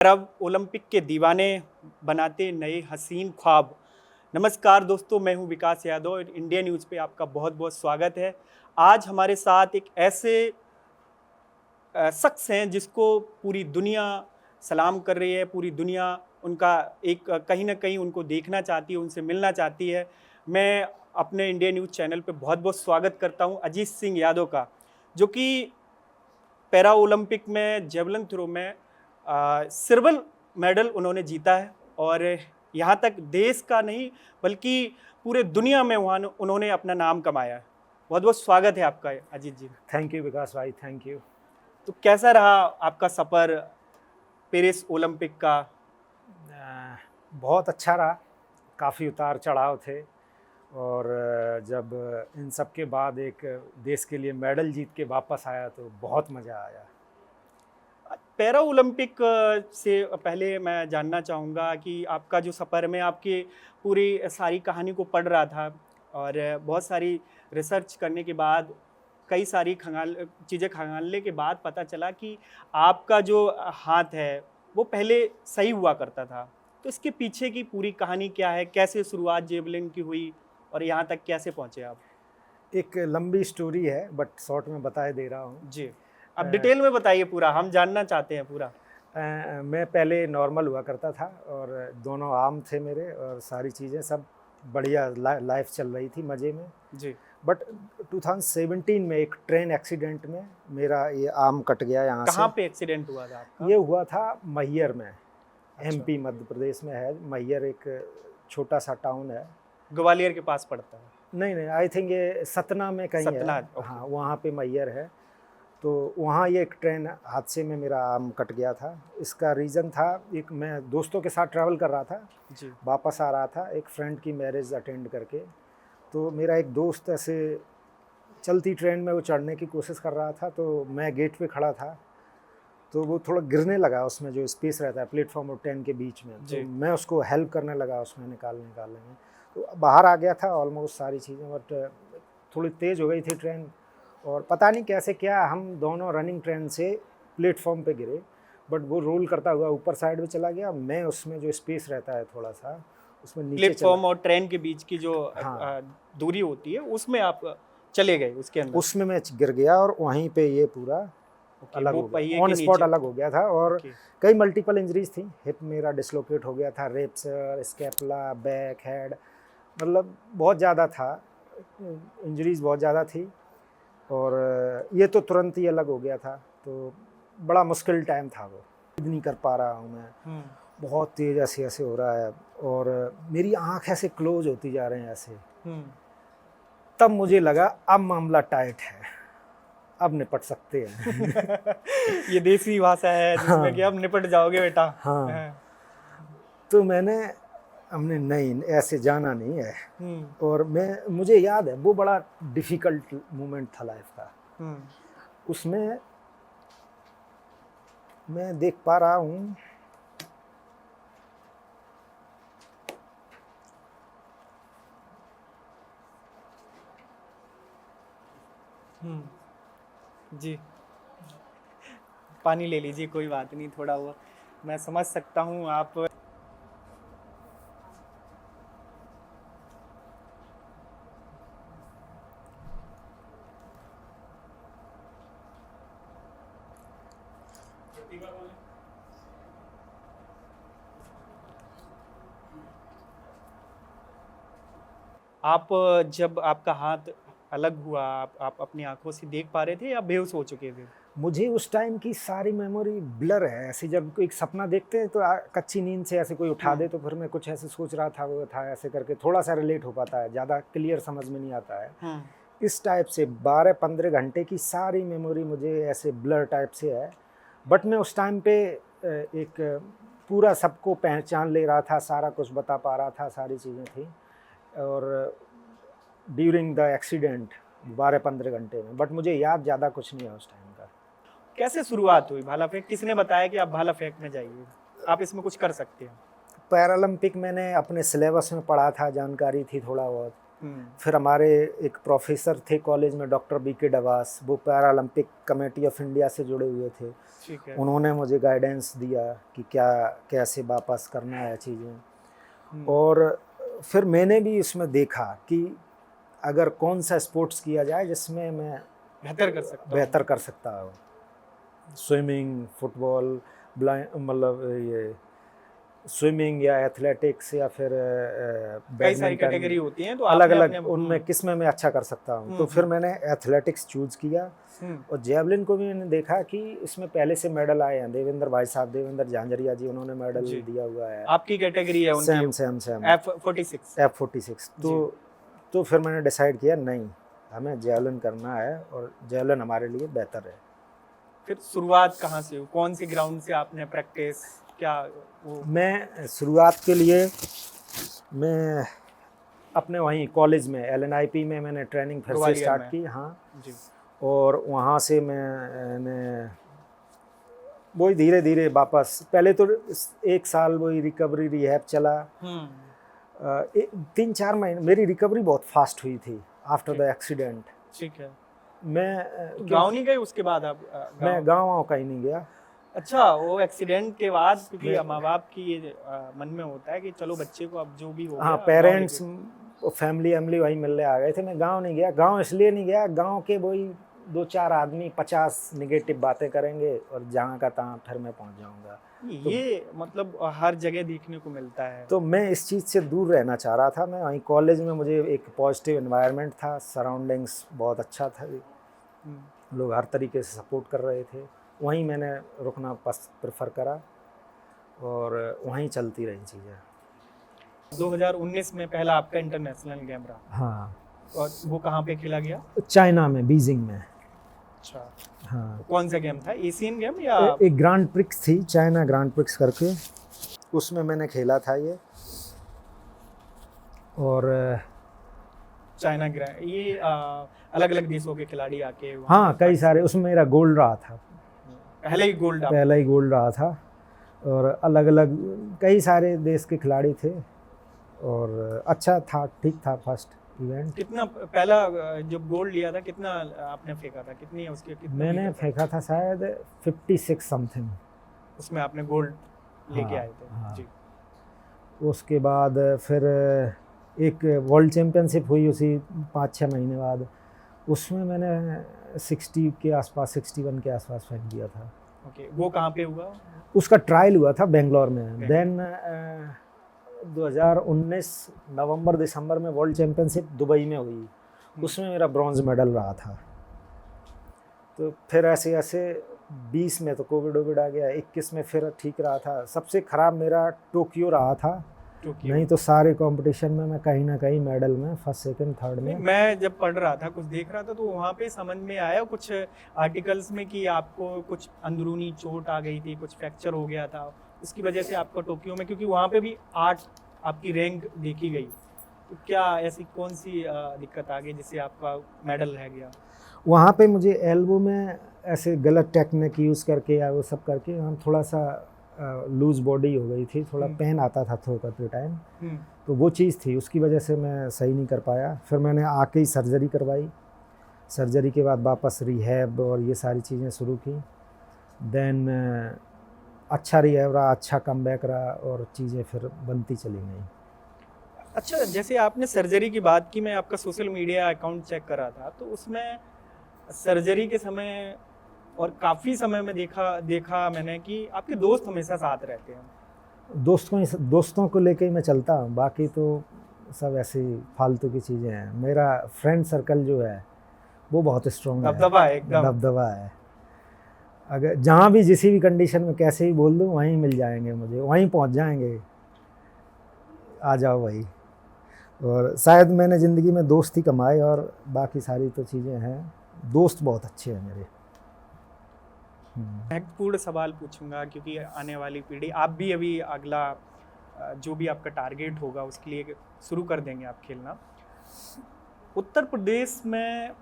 अरब Olympic के दीवाने बनाते नए हसीन ख्वाब। नमस्कार दोस्तों, मैं हूं विकास यादव और इंडिया न्यूज़ पे आपका बहुत बहुत स्वागत है। आज हमारे साथ एक ऐसे शख्स हैं जिसको पूरी दुनिया सलाम कर रही है, पूरी दुनिया उनका एक कहीं ना कहीं उनको देखना चाहती है, उनसे मिलना चाहती है। मैं अपने इंडिया न्यूज़ चैनल पे बहुत बहुत स्वागत करता हूं अजीत सिंह यादव का, जो कि पैरा ओलंपिक में जेवलिन थ्रो में सिल्वर मेडल उन्होंने जीता है। और यहाँ तक देश का नहीं बल्कि पूरे दुनिया में वहाँ उन्होंने अपना नाम कमाया है। बहुत बहुत स्वागत है आपका अजीत जी। थैंक यू विकास भाई, थैंक यू। तो कैसा रहा आपका सफ़र पेरिस ओलंपिक का? बहुत अच्छा रहा, काफ़ी उतार चढ़ाव थे। और जब इन सब के बाद एक देश के लिए मेडल जीत के वापस आया तो बहुत मज़ा आया। पैरा ओलंपिक से पहले मैं जानना चाहूँगा कि आपका जो सफ़र में आपकी पूरी सारी कहानी को पढ़ रहा था और बहुत सारी रिसर्च करने के बाद कई सारी चीज़ें खंगालने के बाद पता चला कि आपका जो हाथ है वो पहले सही हुआ करता था। तो इसके पीछे की पूरी कहानी क्या है? कैसे शुरुआत जेवलिन की हुई और यहाँ तक कैसे पहुँचे आप? एक लंबी स्टोरी है बट शॉर्ट में बताए दे रहा हूँ। जी, अब डिटेल में बताइए, पूरा हम जानना चाहते हैं पूरा। मैं पहले नॉर्मल हुआ करता था और दोनों आर्म थे मेरे और सारी चीज़ें सब बढ़िया लाइफ चल रही थी मज़े में। जी। बट 2017 में एक ट्रेन एक्सीडेंट में मेरा ये आर्म कट गया यहाँ से। कहाँ पे एक्सीडेंट हुआ था आपका? ये हुआ था मैहर में। अच्छा। एमपी मध्य प्रदेश में है मैहर, एक छोटा सा टाउन है। ग्वालियर के पास पड़ता है? नहीं, आई थिंक ये सतना में कहीं सतना, है। ओके। हाँ, वहाँ पे मैहर है। तो वहाँ ये एक ट्रेन हादसे में मेरा आर्म कट गया था। इसका रीज़न था, एक मैं दोस्तों के साथ ट्रैवल कर रहा था, जी। वापस आ रहा था एक फ्रेंड की मैरिज अटेंड करके। तो मेरा एक दोस्त ऐसे चलती ट्रेन में वो चढ़ने की कोशिश कर रहा था, तो मैं गेट पे खड़ा था, तो वो थोड़ा गिरने लगा उसमें जो स्पेस रहता है प्लेटफॉर्म और ट्रेन के बीच में। तो मैं उसको हेल्प करने लगा उसमें निकालने में। तो बाहर आ गया था ऑलमोस्ट सारी चीज़ें, बट थोड़ी तेज़ हो गई थी ट्रेन और पता नहीं कैसे क्या हम दोनों रनिंग ट्रेन से प्लेटफॉर्म पे गिरे। बट वो रोल करता हुआ ऊपर साइड में चला गया, मैं उसमें जो स्पेस रहता है थोड़ा सा उसमें नीचे प्लेटफॉर्म और ट्रेन के बीच की जो हाँ, दूरी होती है उसमें आप चले गए उसके अंदर? उसमें मैं गिर गया और वहीं पे ये पूरा अलग हो गया, ऑन स्पॉट अलग हो गया था। और कई मल्टीपल इंजरीज थी। हिप मेरा डिसलोकेट हो गया था, रेप्सर, स्कैपुला, बैक, हेड, मतलब बहुत ज़्यादा था, इंजरीज बहुत ज़्यादा थी। और ये तो तुरंत ही अलग हो गया था, तो बड़ा मुश्किल टाइम था वो। नहीं कर पा रहा हूँ मैं, बहुत तेज़ ऐसे ऐसे हो रहा है और मेरी आँख ऐसे क्लोज होती जा रहे हैं ऐसे। तब मुझे लगा अब मामला टाइट है, अब निपट सकते हैं। ये देसी भाषा है जिसमें कि अब निपट जाओगे बेटा। हाँ। तो हमने नहीं, ऐसे जाना नहीं है। और मुझे याद है वो बड़ा डिफ़िकल्ट मोमेंट था लाइफ का। उसमें मैं देख पा रहा हूँ जी, पानी ले लीजिए, कोई बात नहीं, थोड़ा वो मैं समझ सकता हूँ आप। आप जब आपका हाथ अलग हुआ, आप अपनी आंखों से देख पा रहे थे या बेहोश हो चुके थे? मुझे उस टाइम की सारी मेमोरी ब्लर है। ऐसे जब कोई सपना देखते हैं तो कच्ची नींद से ऐसे कोई उठा दे तो फिर मैं कुछ ऐसे सोच रहा था, वो था ऐसे करके थोड़ा सा रिलेट हो पाता है, ज़्यादा क्लियर समझ में नहीं आता है। इस टाइप से 12-15 घंटे की सारी मेमोरी मुझे ऐसे ब्लर टाइप से है। बट मैं उस टाइम पे एक पूरा सबको पहचान ले रहा था, सारा कुछ बता पा रहा था, सारी चीज़ें थी। और ड्यूरिंग द एक्सीडेंट 12-15 घंटे में, बट मुझे याद ज़्यादा कुछ नहीं है उस टाइम का। कैसे शुरुआत हुई भाला फेंक? किसने बताया कि आप भाला फेंकने जाइए, आप इसमें कुछ कर सकते हैं? पैरालंपिक मैंने अपने सिलेबस में पढ़ा था, जानकारी थी थोड़ा बहुत। फिर हमारे एक प्रोफेसर थे कॉलेज में, डॉक्टर BK डवास, वो para Olympic committee of India से जुड़े हुए थे। ठीक है। उन्होंने मुझे गाइडेंस दिया कि क्या कैसे वापस करना है चीज़ें। और फिर मैंने भी इसमें देखा कि अगर कौन सा स्पोर्ट्स किया जाए जिसमें मैं बेहतर कर सकता हूँ। स्विमिंग, फुटबॉल, मतलब ये स्विमिंग या एथलेटिक्स या फिर कई सारी कैटेगरी होती हैं, तो अलग अलग उनमें किस में मैं अच्छा कर सकता हूँ। तो फिर मैंने एथलेटिक्स चूज किया। और जेवलिन को भी मैंने देखा कि इसमें पहले से मेडल आए हैं। देवेंद्र भाई साहब, देवेंद्र झांझरिया जी, उन्होंने मेडल दिया हुआ है। आपकी कैटेगरी है उनकी? Same F46। तो फिर मैंने डिसाइड किया नहीं, हमें जेवलिन करना है और जेवलिन हमारे लिए बेहतर है। फिर शुरुआत कहाँ से हुई? कौन से ग्राउंड से आपने प्रैक्टिस क्या वो? मैं शुरुआत के लिए मैं अपने वहीं कॉलेज में LNIP में मैंने ट्रेनिंग फिर से स्टार्ट की। हाँ जी। और वहाँ से मैंने वही धीरे धीरे वापस, पहले तो 1 साल वही रिकवरी रिहैब चला। 3-4 महीने मेरी रिकवरी बहुत फास्ट हुई थी आफ्टर द एक्सीडेंट। ठीक है। मैं गाँव नहीं गए उसके बाद आप? मैं गाँव कहीं नहीं गया। अच्छा, वो एक्सीडेंट के बाद, क्योंकि माँ बाप की ये मन में होता है कि चलो बच्चे को अब जो भी हो हाँ, पेरेंट्स फैमिली वही मिलने आ गए थे। मैं गांव नहीं गया। गांव इसलिए नहीं गया, गांव के वही 2-4 आदमी 50 नेगेटिव बातें करेंगे और जहाँ का तहाँ फिर मैं पहुँच जाऊँगा। ये मतलब हर जगह देखने को मिलता है। तो मैं इस चीज़ से दूर रहना चाह रहा था। मैं वहीं कॉलेज में, मुझे एक पॉजिटिव एनवायरनमेंट था, सराउंडिंग्स बहुत अच्छा था, लोग हर तरीके से सपोर्ट कर रहे थे। वहीं मैंने रुकना प्रेफर करा और वहीं चलती रही चीज़ें। 2019 में पहला आपका इंटरनेशनल गेम रहा? हाँ। और वो कहाँ पे खेला गया? चाइना में, बीजिंग में। अच्छा। हाँ। कौन सा गेम था? एशियन गेम या? एक ग्रांड प्रिक्स थी, चाइना ग्रांड प्रिक्स करके, उसमें मैंने खेला था ये। और चाइना ग्रांड, ये अलग अलग देशों के खिलाड़ी आके? हाँ, कई सारे। उसमें मेरा गोल्ड रहा था, पहला ही गोल्ड रहा था। और अलग अलग कई सारे देश के खिलाड़ी थे और अच्छा था, ठीक था फर्स्ट इवेंट। कितना पहला जब गोल्ड लिया था, कितना आपने फेंका था? कितनी है उसके? मैंने फेंका था शायद 56 समथिंग। उसमें आपने गोल्ड लेके आए थे? हाँ। जी। उसके बाद फिर एक वर्ल्ड चैम्पियनशिप हुई उसी 5-6 महीने बाद। उसमें मैंने 60 के आसपास, 61 के आसपास फेंक दिया था। ओके। वो कहाँ पे हुआ? उसका ट्रायल हुआ था बेंगलोर में। देन 2019 नवंबर दिसंबर में वर्ल्ड चैम्पियनशिप दुबई में हुई। उसमें मेरा ब्रॉन्ज मेडल रहा था। तो फिर ऐसे ऐसे 20 में तो कोविड आ गया, 21 में फिर ठीक रहा था। सबसे ख़राब मेरा टोक्यो रहा था। नहीं तो सारे कंपटीशन में मैं कहीं ना कहीं मेडल में फर्स्ट, सेकंड, थर्ड में। मैं जब पढ़ रहा था, कुछ देख रहा था, तो वहाँ पे समझ में आया कुछ आर्टिकल्स में कि आपको कुछ अंदरूनी चोट आ गई थी, कुछ फ्रैक्चर हो गया था, उसकी वजह से आपको टोक्यो में, क्योंकि वहाँ पे भी 8 आपकी रैंक देखी गई, तो क्या ऐसी कौन सी दिक्कत आ गई जिससे आपका मेडल रह गया? वहाँ पे मुझे एल्बो में ऐसे गलत टेक्निक यूज़ करके या वो सब करके हम थोड़ा सा लूज बॉडी हो गई थी, थोड़ा पेन आता था थ्रो करते टाइम। तो वो चीज़ थी, उसकी वजह से मैं सही नहीं कर पाया। फिर मैंने आके ही सर्जरी करवाई। सर्जरी के बाद वापस रिहैब और ये सारी चीज़ें शुरू की। देन अच्छा रिहैब रहा, अच्छा कमबैक रहा और चीज़ें फिर बनती चली गई। अच्छा, जैसे आपने सर्जरी की बात की, मैं आपका सोशल मीडिया अकाउंट चेक कर रहा था, तो उसमें सर्जरी के समय और काफ़ी समय में देखा मैंने कि आपके दोस्त हमेशा साथ रहते हैं। दोस्तों को लेके ही मैं चलता हूँ, बाकी तो सब ऐसी फालतू की चीज़ें हैं। मेरा फ्रेंड सर्कल जो है वो बहुत स्ट्रॉन्ग है, दबदबा है। अगर जहाँ भी जिसी भी कंडीशन में कैसे ही बोल दूँ, वहीं मिल जाएंगे मुझे, वहीं पहुँच जाएंगे, आ जाओ वही। और शायद मैंने ज़िंदगी में दोस्त ही कमाए और बाकी सारी तो चीज़ें हैं। दोस्त बहुत अच्छे हैं मेरे। महत्वपूर्ण सवाल पूछूंगा, क्योंकि आने वाली पीढ़ी, आप भी अभी अगला जो भी आपका टारगेट होगा उसके लिए शुरू कर देंगे आप खेलना। उत्तर प्रदेश में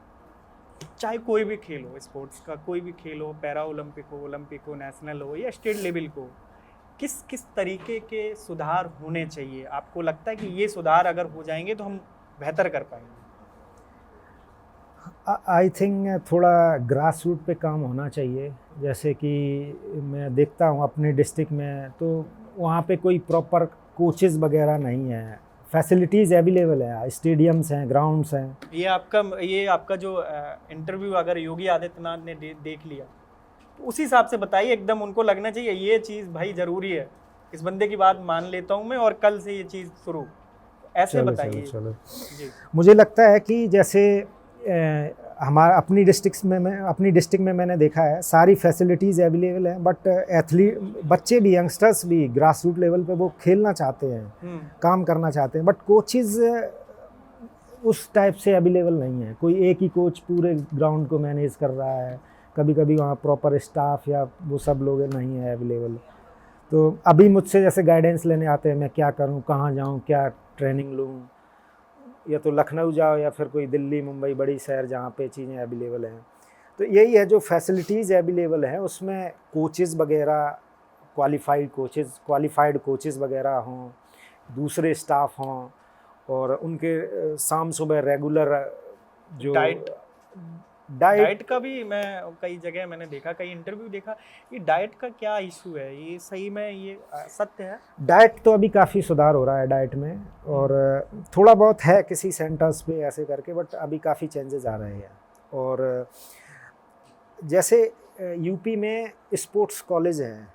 चाहे कोई भी खेल हो, स्पोर्ट्स का कोई भी खेल हो, पैरा ओलंपिक हो, नेशनल हो या स्टेट लेवल को, किस तरीके के सुधार होने चाहिए? आपको लगता है कि ये सुधार अगर हो जाएंगे तो हम बेहतर कर पाएंगे? आई थिंक थोड़ा ग्रास रूट पे काम होना चाहिए। जैसे कि मैं देखता हूँ अपने डिस्ट्रिक्ट में, तो वहाँ पे कोई प्रॉपर कोचेस वगैरह नहीं है, फैसिलिटीज़ अवेलेबल है, स्टेडियम्स हैं, ग्राउंड्स हैं। ये आपका जो इंटरव्यू अगर योगी आदित्यनाथ ने देख लिया तो उसी हिसाब से बताइए, एकदम उनको लगना चाहिए ये चीज़ भाई ज़रूरी है, इस बंदे की बात मान लेता हूँ मैं और कल से ये चीज़ शुरू, ऐसे बताइए। चलो जी। मुझे लगता है कि जैसे हमारा अपनी डिस्ट्रिक्ट में मैंने देखा है सारी फैसिलिटीज़ अवेलेबल हैं, बट एथलीट बच्चे भी, यंगस्टर्स भी ग्रास रूट लेवल पे वो खेलना चाहते हैं, काम करना चाहते हैं, बट कोचेज़ उस टाइप से अवेलेबल नहीं है। कोई एक ही कोच पूरे ग्राउंड को मैनेज कर रहा है, कभी कभी वहाँ प्रॉपर स्टाफ या वो सब लोग नहीं है अवेलेबल। तो अभी मुझसे जैसे गाइडेंस लेने आते हैं, मैं क्या करूँ, कहाँ जाऊँ, क्या ट्रेनिंग लूँ, या तो लखनऊ जाओ या फिर कोई दिल्ली, मुंबई, बड़ी शहर जहाँ पे चीज़ें अवेलेबल हैं। तो यही है, जो फैसिलिटीज़ अवेलेबल हैं उसमें कोचेज़ वगैरह, क्वालिफाइड कोचेज़ वगैरह हों, दूसरे स्टाफ हों, और उनके शाम सुबह रेगुलर जो डाइट का भी मैं कई जगह मैंने देखा, कई इंटरव्यू देखा, ये डाइट का क्या इशू है, ये सही में ये सत्य है? डाइट तो अभी काफ़ी सुधार हो रहा है डाइट में, और थोड़ा बहुत है किसी सेंटर्स पे ऐसे करके, बट अभी काफ़ी चेंजेस आ रहे हैं। और जैसे यूपी में स्पोर्ट्स कॉलेज हैं,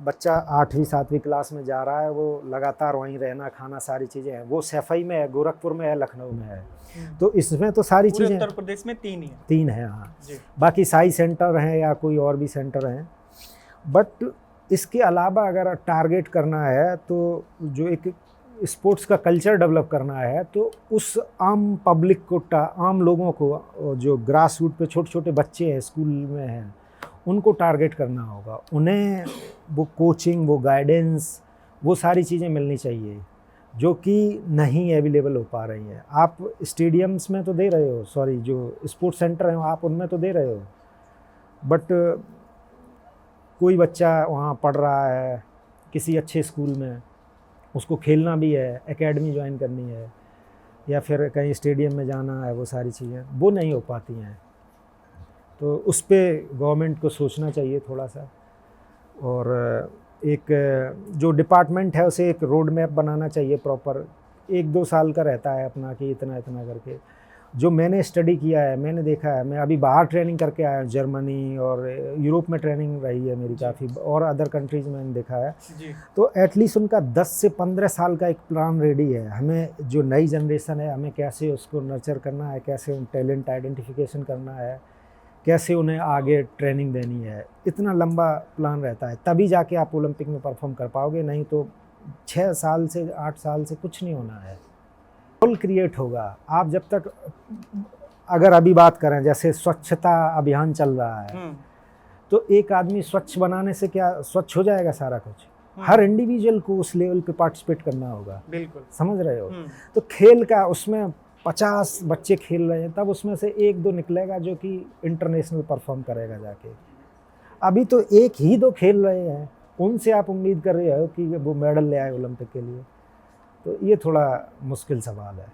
बच्चा 8वीं 7वीं क्लास में जा रहा है, वो लगातार वहीं रहना खाना सारी चीज़ें हैं, वो सैफई में है, गोरखपुर में है, लखनऊ में है। तो इसमें तो सारी चीज़ें उत्तर प्रदेश में 3 ही हैं। 3 हैं, हाँ। बाकी साई सेंटर हैं या कोई और भी सेंटर हैं, बट इसके अलावा अगर टारगेट करना है तो जो एक स्पोर्ट्स का कल्चर डेवलप करना है, तो उस आम पब्लिक को, आम लोगों को, जो ग्रास रूट पे छोटे छोटे बच्चे हैं, स्कूल में हैं, उनको टारगेट करना होगा। उन्हें वो कोचिंग, वो गाइडेंस, वो सारी चीज़ें मिलनी चाहिए जो कि नहीं अवेलेबल हो पा रही हैं। आप स्टेडियम्स में तो दे रहे हो, सॉरी जो स्पोर्ट्स सेंटर हैं आप उनमें तो दे रहे हो, बट कोई बच्चा वहाँ पढ़ रहा है किसी अच्छे स्कूल में, उसको खेलना भी है, एकेडमी ज्वाइन करनी है, या फिर कहीं स्टेडियम में जाना है, वो सारी चीज़ें वो नहीं हो पाती हैं। तो उस पर गवर्नमेंट को सोचना चाहिए थोड़ा सा, और एक जो डिपार्टमेंट है उसे एक रोड मैप बनाना चाहिए प्रॉपर। 1-2 साल का रहता है अपना कि इतना इतना करके। जो मैंने स्टडी किया है, मैंने देखा है, मैं अभी बाहर ट्रेनिंग करके आया हूँ, जर्मनी और यूरोप में ट्रेनिंग रही है मेरी काफ़ी, और अदर कंट्रीज़ में मैंने देखा है जी। तो एटलीस्ट उनका 10 से 15 साल का एक प्लान रेडी है। हमें जो नई जनरेशन है, हमें कैसे उसको नर्चर करना है, कैसे उन टैलेंट आइडेंटिफिकेशन करना है, कैसे उन्हें आगे ट्रेनिंग देनी है, इतना लंबा प्लान रहता है। तभी जाके आप ओलंपिक में परफॉर्म कर पाओगे, नहीं तो 6 साल से 8 साल से कुछ नहीं होना है। माहौल क्रिएट होगा। आप जब तक, अगर अभी बात करें जैसे स्वच्छता अभियान चल रहा है, तो एक आदमी स्वच्छ बनाने से क्या स्वच्छ हो जाएगा सारा कुछ? हर इंडिविजुअल को उस लेवल पे पार्टिसिपेट करना होगा। बिल्कुल, समझ रहे हो? तो खेल का, उसमें 50 बच्चे खेल रहे हैं, तब उसमें से 1-2 निकलेगा जो कि इंटरनेशनल परफॉर्म करेगा जाके। अभी तो 1 ही 2 खेल रहे हैं, उनसे आप उम्मीद कर रहे हो कि वो मेडल ले आए ओलंपिक के लिए, तो ये थोड़ा मुश्किल सवाल है।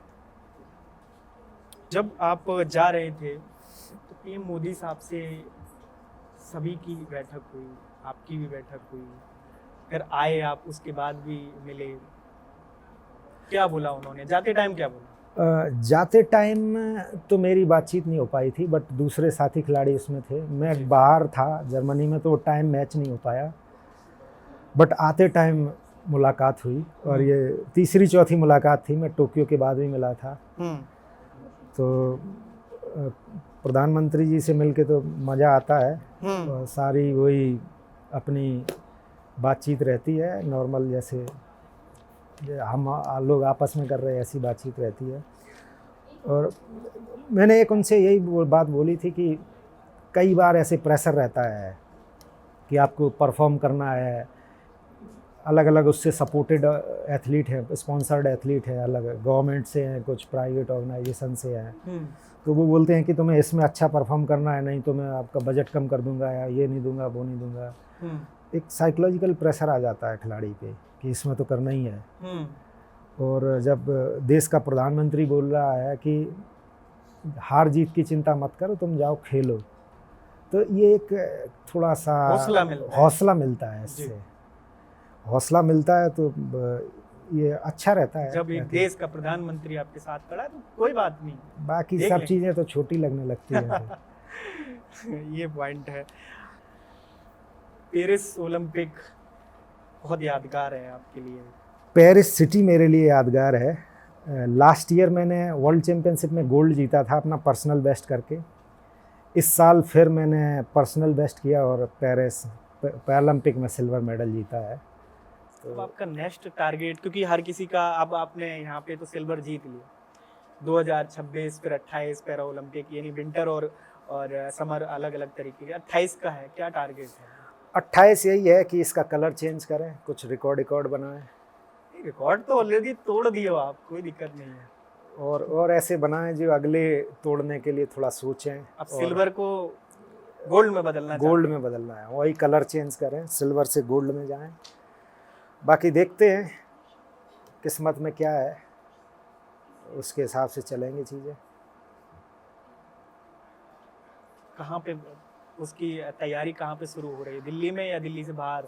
जब आप जा रहे थे तो पीएम मोदी साहब से सभी की बैठक हुई, आपकी भी बैठक हुई, फिर आए आप, उसके बाद भी मिले, क्या बोला उन्होंने? जाते टाइम क्या बोला? जाते टाइम तो मेरी बातचीत नहीं हो पाई थी, बट दूसरे साथी खिलाड़ी उसमें थे। मैं बाहर था जर्मनी में, तो टाइम मैच नहीं हो पाया, बट आते टाइम मुलाकात हुई, और ये तीसरी चौथी मुलाकात थी। मैं टोक्यो के बाद भी मिला था। तो प्रधानमंत्री जी से मिलके तो मज़ा आता है, और सारी वही अपनी बातचीत रहती है नॉर्मल, जैसे हम लोग आपस में कर रहे हैं ऐसी बातचीत रहती है। और मैंने एक उनसे यही बात बोली थी कि कई बार ऐसे प्रेशर रहता है कि आपको परफॉर्म करना है, अलग अलग उससे सपोर्टेड एथलीट है, स्पॉन्सर्ड एथलीट है, अलग गवर्नमेंट से हैं, कुछ प्राइवेट ऑर्गेनाइजेशन से हैं, तो वो बोलते हैं कि तुम्हें इसमें अच्छा परफॉर्म करना है, नहीं तो मैं आपका बजट कम कर दूंगा, या ये नहीं दूंगा, वो नहीं दूंगा। एक साइकोलॉजिकल प्रेशर आ जाता है खिलाड़ी पे कि इसमें तो करना ही है। और जब देश का प्रधानमंत्री बोल रहा है कि हार जीत की चिंता मत करो, तुम जाओ खेलो, तो ये एक थोड़ा सा हौसला मिलता है इससे, हौसला मिलता है, तो ये अच्छा रहता है। जब एक देश का प्रधानमंत्री आपके साथ खड़ा है तो कोई बात नहीं, बाकी सब चीज़ें तो छोटी लगने लगती है। ये पॉइंट है। पेरिस ओलंपिक बहुत यादगार है आपके लिए? पेरिस सिटी मेरे लिए यादगार है। लास्ट ईयर मैंने वर्ल्ड चैम्पियनशिप में गोल्ड जीता था अपना पर्सनल बेस्ट करके। इस साल फिर मैंने पर्सनल बेस्ट किया और पेरिस पैरालंपिक में सिल्वर मेडल जीता है। तो आपका नेक्स्ट टारगेट, क्योंकि हर किसी का, अब आपने यहाँ पे तो सिल्वर जीत लिया, 2026 फिर 28 पैरा ओलंपिक, यानी विंटर और समर अलग अलग तरीके के, 28 का है, क्या टारगेट है? 28 यही है कि इसका कलर चेंज करें, कुछ रिकॉर्ड बनाएं। रिकॉर्ड तो ऑलरेडी तोड़ दिए हो आप, कोई दिक्कत नहीं है, और ऐसे बनाएं जो अगले तोड़ने के लिए थोड़ा सोचें। अब सिल्वर को गोल्ड में बदलना है, वही कलर चेंज करें, सिल्वर से गोल्ड में जाएं। बाकी देखते हैं किस्मत में क्या है, उसके हिसाब से चलेंगी चीज़ें। कहाँ पे उसकी तैयारी कहाँ पे शुरू हो रही है, दिल्ली में या दिल्ली से बाहर?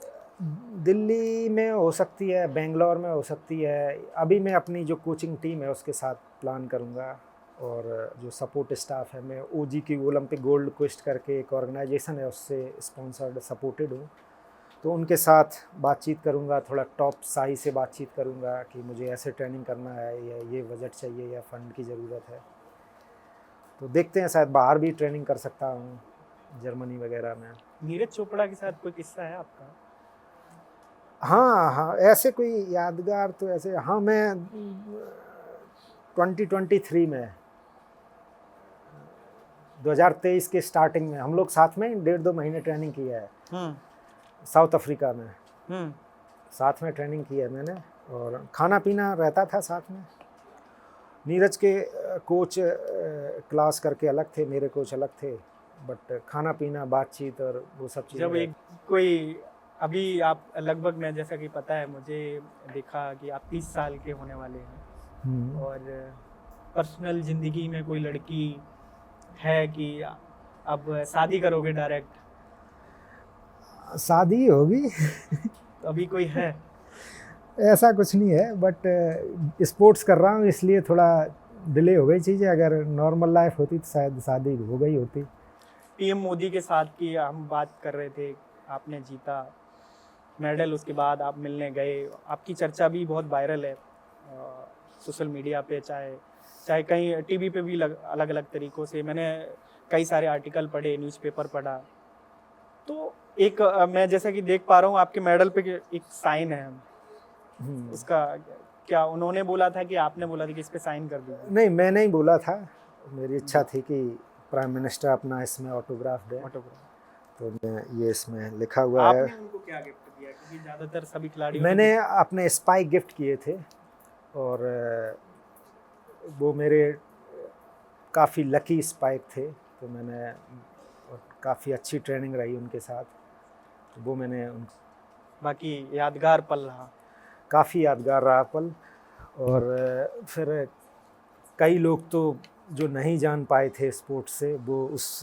दिल्ली में हो सकती है, बेंगलोर में हो सकती है। अभी मैं अपनी जो कोचिंग टीम है उसके साथ प्लान करूँगा, और जो सपोर्ट स्टाफ है, मैं ओजी की ओलंपिक गोल्ड क्वेस्ट करके एक ऑर्गेनाइजेशन है, उससे स्पॉन्सर्ड सपोर्टेड हूँ, तो उनके साथ बातचीत करूँगा, थोड़ा टॉप साई से बातचीत करूँगा कि मुझे ऐसे ट्रेनिंग करना है, या ये बजट चाहिए या फंड की ज़रूरत है। तो देखते हैं, शायद बाहर भी ट्रेनिंग कर सकता हूँ, जर्मनी वगैरह में। नीरज चोपड़ा के साथ कोई किस्सा है आपका? हाँ, ऐसे कोई यादगार तो ऐसे, हाँ, मैं 2023 में 2023 के स्टार्टिंग में हम लोग साथ में 1.5-2 महीने ट्रेनिंग किया है साउथ अफ्रीका में। साथ में ट्रेनिंग की है मैंने, और खाना पीना रहता था साथ में। नीरज के कोच क्लास करके अलग थे, मेरे कोच अलग थे, बट खाना पीना, बातचीत और वो सब चीज़ें। जब एक कोई, अभी आप लगभग, मैं जैसा कि पता है मुझे, देखा कि आप 30 साल के होने वाले हैं, और पर्सनल ज़िंदगी में कोई लड़की है कि अब शादी करोगे डायरेक्ट? शादी होगी। अभी कोई है? ऐसा कुछ नहीं है, बट स्पोर्ट्स कर रहा हूँ इसलिए थोड़ा डिले हो गई चीज़ें। अगर नॉर्मल लाइफ होती तो शायद शादी हो गई होती। पीएम मोदी के साथ की हम बात कर रहे थे, आपने जीता मेडल, उसके बाद आप मिलने गए, आपकी चर्चा भी बहुत वायरल है सोशल मीडिया पे, चाहे कहीं टीवी पे भी अलग अलग तरीक़ों से। मैंने कई सारे आर्टिकल पढ़े, न्यूज़पेपर पढ़ा, तो एक मैं जैसा कि देख पा रहा हूँ आपके मेडल पे एक साइन है, उसका क्या उन्होंने बोला था कि आपने बोला था कि इस पे साइन कर दीजिए? नहीं, मैं नहीं बोला था, मेरी इच्छा थी कि प्राइम मिनिस्टर अपना इसमें ऑटोग्राफ दे, तो मैं ये इसमें लिखा हुआ है। आपने उनको क्या गिफ्ट किया? क्योंकि ज़्यादातर सभी खिलाड़ियों मैंने अपने स्पाइक गिफ्ट किए थे, और वो मेरे काफ़ी लकी स्पाइक थे, तो मैंने, काफ़ी अच्छी ट्रेनिंग रही उनके साथ, तो वो मैंने बाकी यादगार पल रहा, काफ़ी यादगार रहा पल। और फिर कई लोग तो जो नहीं जान पाए थे स्पोर्ट्स से, वो उस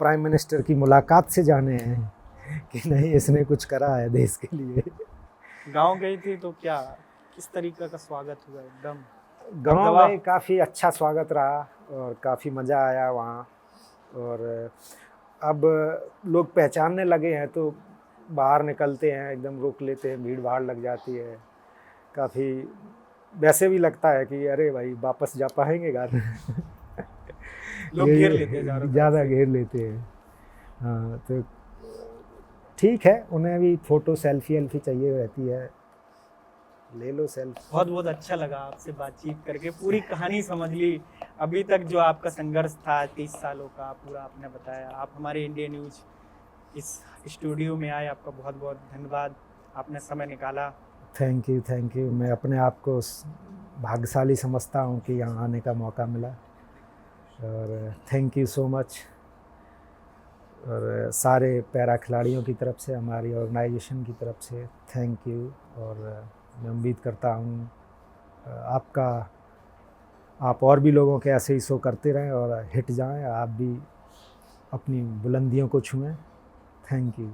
प्राइम मिनिस्टर की मुलाकात से जाने हैं कि नहीं, इसने कुछ करा है देश के लिए। गांव गए थे तो क्या, किस तरीके का स्वागत हुआ? एकदम गांव में काफ़ी अच्छा स्वागत रहा और काफ़ी मज़ा आया वहाँ, और अब लोग पहचानने लगे हैं, तो बाहर निकलते हैं एकदम रोक लेते हैं, भीड़ भाड़ लग जाती है, काफ़ी वैसे भी लगता है कि अरे भाई वापस जा पाएंगे घर। लोग घेर लेते हैं, ज़्यादा घेर लेते हैं। हाँ, तो ठीक है, उन्हें भी फ़ोटो सेल्फी चाहिए रहती है, ले लो सेल्फी। बहुत बहुत अच्छा लगा आपसे बातचीत करके, पूरी कहानी समझ ली, अभी तक जो आपका संघर्ष था 30 सालों का, पूरा आपने बताया। आप हमारे इंडिया न्यूज़ इस स्टूडियो में आए, आपका बहुत बहुत धन्यवाद, आपने समय निकाला। Thank you. मैं अपने आप को भाग्यशाली समझता हूँ कि यहाँ आने का मौका मिला, और थैंक यू सो मच। और सारे पैरा खिलाड़ियों की तरफ से, हमारी ऑर्गेनाइजेशन की तरफ से थैंक यू, और मैं उम्मीद करता हूँ आप और भी लोगों के ऐसे ही शो करते रहें और हिट जाएं, आप भी अपनी बुलंदियों को छुएं। Thank you.